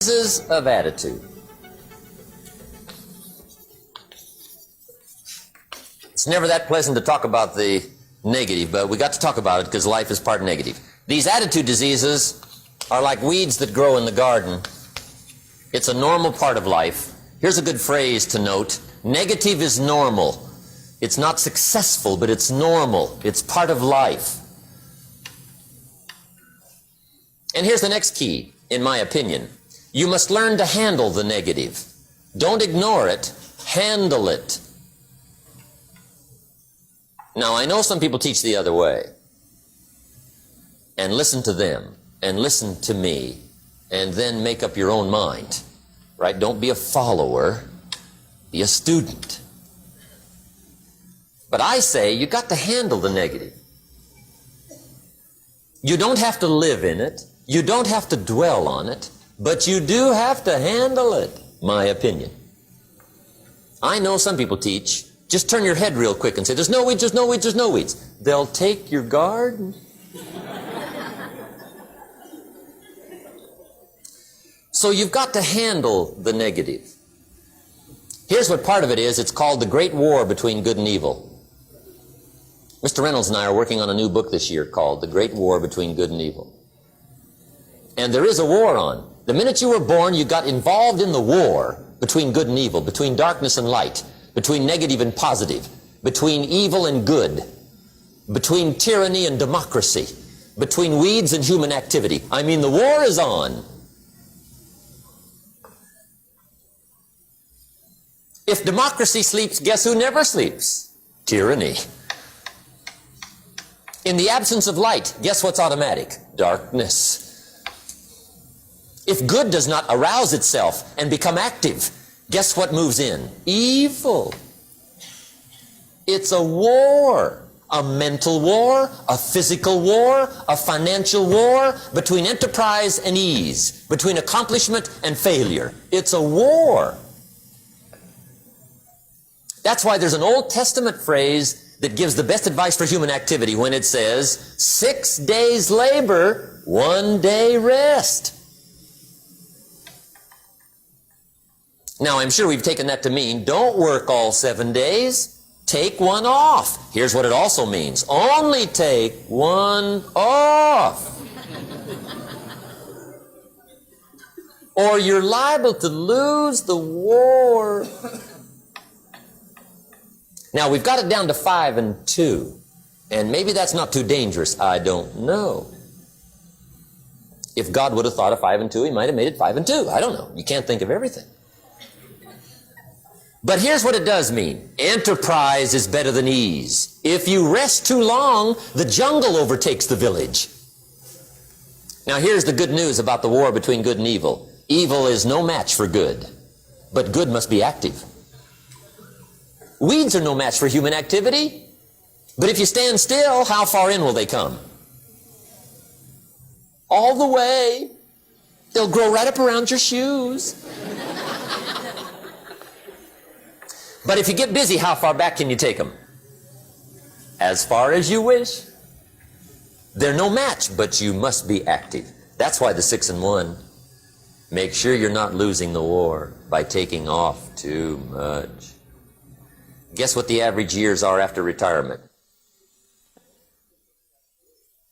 Diseases of attitude. It's never that pleasant to talk about the negative, but we got to talk about it because life is part negative. These attitude diseases are like weeds that grow in the garden. It's a normal part of life. Here's a good phrase to note. Negative is normal. It's not successful, but it's normal. It's part of life. And here's the next key, in my opinion. You must learn to handle the negative. Don't ignore it. Handle it. Now, I know some people teach the other way. And listen to them. And listen to me. And then make up your own mind. Right? Don't be a follower. Be a student. But I say you got to handle the negative. You don't have to live in it. You don't have to dwell on it. But you do have to handle it, my opinion. I know some people teach, just turn your head real quick and say, there's no weeds, there's no weeds, there's no weeds. They'll take your garden. So you've got to handle the negative. Here's what part of it is. It's called the Great War Between Good and Evil. Mr. Reynolds and I are working on a new book this year called The Great War Between Good and Evil. And there is a war on. The minute you were born, you got involved in the war between good and evil, between darkness and light, between negative and positive, between evil and good, between tyranny and democracy, between weeds and human activity. I mean, the war is on. If democracy sleeps, guess who never sleeps? Tyranny. In the absence of light, guess what's automatic? Darkness. If good does not arouse itself and become active, guess what moves in? Evil. It's a war. A mental war, a physical war, a financial war, between enterprise and ease, between accomplishment and failure. It's a war. That's why there's an Old Testament phrase that gives the best advice for human activity when it says, 6 days labor, 1 day rest. Now, I'm sure we've taken that to mean, don't work all 7 days, take one off. Here's what it also means, only take one off. Or you're liable to lose the war. Now, we've got it down to 5 and 2, and maybe that's not too dangerous, I don't know. If God would have thought of 5 and 2, he might have made it 5 and 2, I don't know. You can't think of everything. But here's what it does mean. Enterprise is better than ease. If you rest too long, the jungle overtakes the village. Now here's the good news about the war between good and evil. Evil is no match for good, but good must be active. Weeds are no match for human activity, but if you stand still, how far in will they come? All the way. They'll grow right up around your shoes. But if you get busy, how far back can you take them? As far as you wish. They're no match, but you must be active. That's why the 6 and 1. Make sure you're not losing the war by taking off too much. Guess what the average years are after retirement?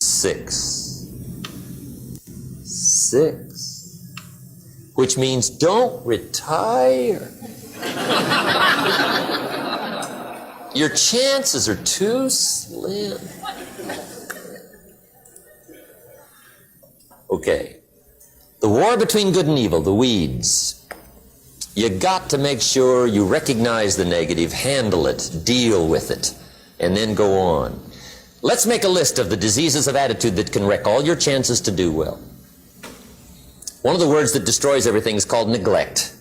6. 6. Which means don't retire. Your chances are too slim. Okay. The war between good and evil, the weeds. You got to make sure you recognize the negative, handle it, deal with it, and then go on. Let's make a list of the diseases of attitude that can wreck all your chances to do well. One of the words that destroys everything is called neglect.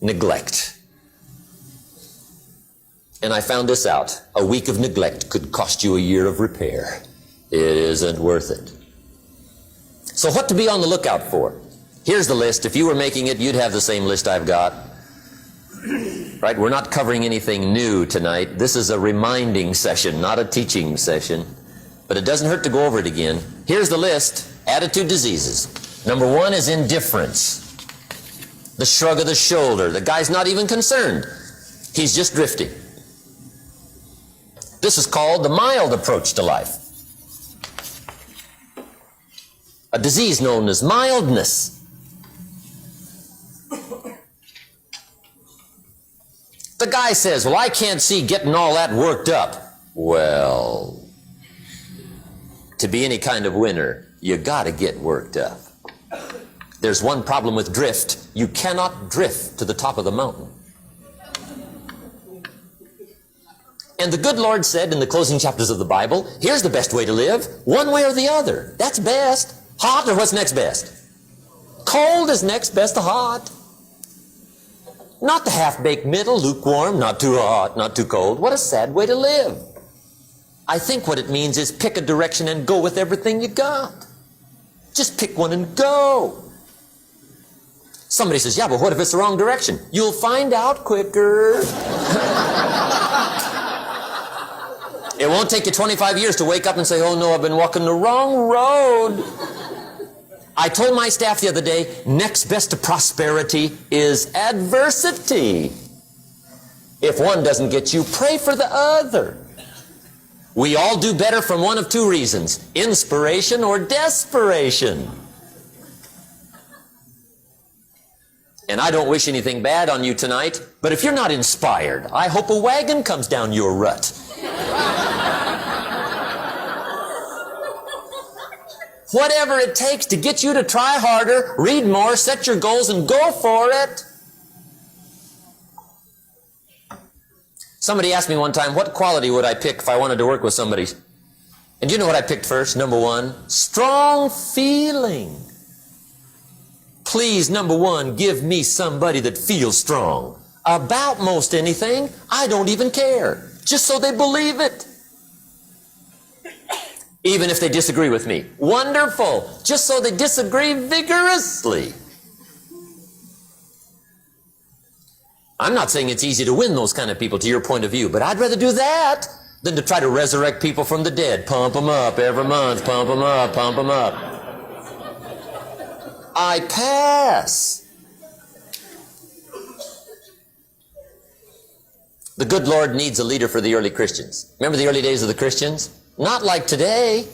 Neglect. And I found this out. A week of neglect could cost you a year of repair. It isn't worth it. So what to be on the lookout for? Here's the list. If you were making it, you'd have the same list I've got. Right? We're not covering anything new tonight. This is a reminding session, not a teaching session. But it doesn't hurt to go over it again. Here's the list. Attitude diseases. Number one is indifference. The shrug of the shoulder. The guy's not even concerned. He's just drifting. This is called the mild approach to life. A disease known as mildness. The guy says, well, I can't see getting all that worked up. Well, to be any kind of winner, you gotta get worked up. There's one problem with drift. You cannot drift to the top of the mountain. And the good Lord said in the closing chapters of the Bible, here's the best way to live, one way or the other. That's best. Hot or what's next best? Cold is next best to hot. Not the half-baked middle, lukewarm, not too hot, not too cold. What a sad way to live. I think what it means is pick a direction and go with everything you got. Just pick one and go. Somebody says, yeah, but what if it's the wrong direction? You'll find out quicker. It won't take you 25 years to wake up and say, oh no, I've been walking the wrong road. I told my staff the other day, next best to prosperity is adversity. If one doesn't get you, pray for the other. We all do better from one of two reasons, inspiration or desperation. And I don't wish anything bad on you tonight, but if you're not inspired, I hope a wagon comes down your rut. Whatever it takes to get you to try harder, read more, set your goals, and go for it. Somebody asked me one time, what quality would I pick if I wanted to work with somebody? And do you know what I picked first? Number one, strong feeling. Please, number one, give me somebody that feels strong. About most anything, I don't even care. Just so they believe it. Even if they disagree with me. Wonderful. Just so they disagree vigorously. I'm not saying it's easy to win those kind of people to your point of view, but I'd rather do that than to try to resurrect people from the dead. Pump them up every month. Pump them up. Pump them up. I pass. The good Lord needs a leader for the early Christians. Remember the early days of the Christians? Not like today.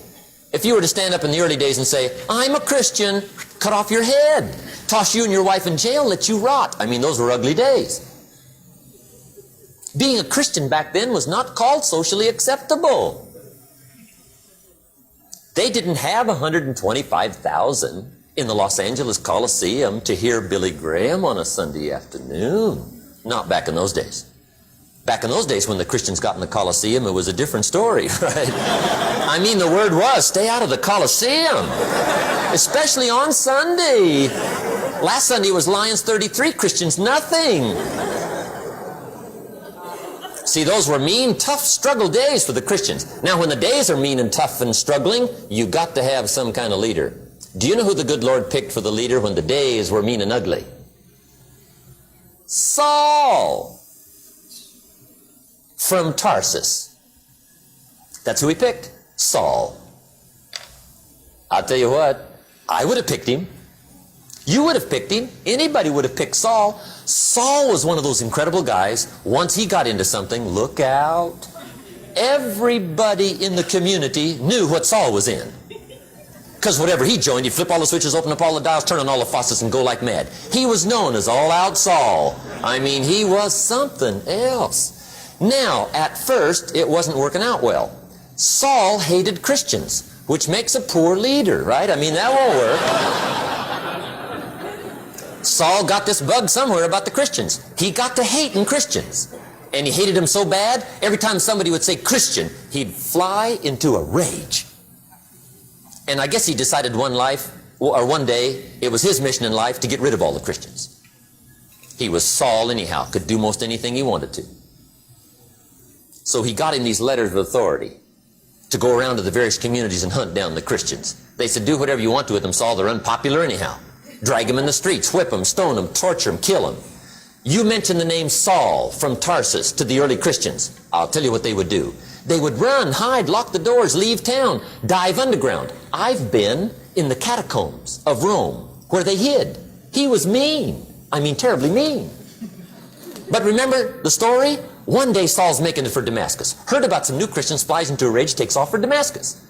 If you were to stand up in the early days and say, I'm a Christian, cut off your head, toss you and your wife in jail, let you rot. I mean, those were ugly days. Being a Christian back then was not called socially acceptable. They didn't have 125,000 in the Los Angeles Coliseum to hear Billy Graham on a Sunday afternoon. Not back in those days. Back in those days when the Christians got in the Coliseum, it was a different story, right? I mean, the word was, stay out of the Coliseum. Especially on Sunday. Last Sunday was Lions 33, Christians nothing. See, those were mean, tough struggle days for the Christians. Now, when the days are mean and tough and struggling, you got to have some kind of leader. Do you know who the good Lord picked for the leader when the days were mean and ugly? Saul. From Tarsus. That's who he picked. Saul. I'll tell you what, I would have picked him. You would have picked him. Anybody would have picked Saul. Saul was one of those incredible guys. Once he got into something, look out. Everybody in the community knew what Saul was in. Because whatever he joined, he'd flip all the switches, open up all the dials, turn on all the faucets, and go like mad. He was known as All-Out Saul. I mean, he was something else. Now, at first, it wasn't working out well. Saul hated Christians, which makes a poor leader, right? I mean, that won't work. Saul got this bug somewhere about the Christians. He got to hating Christians. And he hated them so bad, every time somebody would say Christian, he'd fly into a rage. And I guess he decided one day, it was his mission in life to get rid of all the Christians. He was Saul anyhow, could do most anything he wanted to. So he got him these letters of authority to go around to the various communities and hunt down the Christians. They said, do whatever you want to with them, Saul. They're unpopular anyhow. Drag them in the streets, whip them, stone them, torture them, kill them. You mention the name Saul from Tarsus to the early Christians. I'll tell you what they would do. They would run, hide, lock the doors, leave town, dive underground. I've been in the catacombs of Rome where they hid. He was mean. I mean, terribly mean. But remember the story? One day Saul's making it for Damascus. Heard about some new Christians, flies into a rage, takes off for Damascus.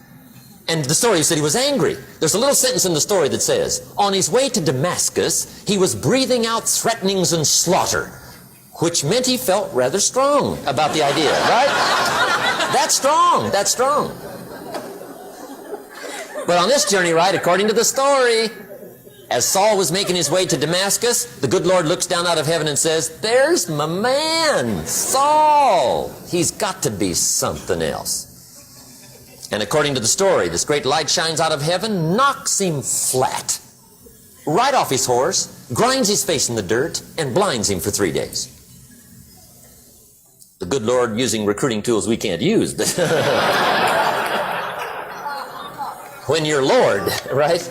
And the story said he was angry. There's a little sentence in the story that says, on his way to Damascus, he was breathing out threatenings and slaughter, which meant he felt rather strong about the idea, right? That's strong. That's strong. But on this journey, right, according to the story, as Saul was making his way to Damascus, the good Lord looks down out of heaven and says, there's my man, Saul. He's got to be something else. And according to the story, this great light shines out of heaven, knocks him flat, right off his horse, grinds his face in the dirt, and blinds him for 3 days. The good Lord using recruiting tools we can't use. When you're Lord, right?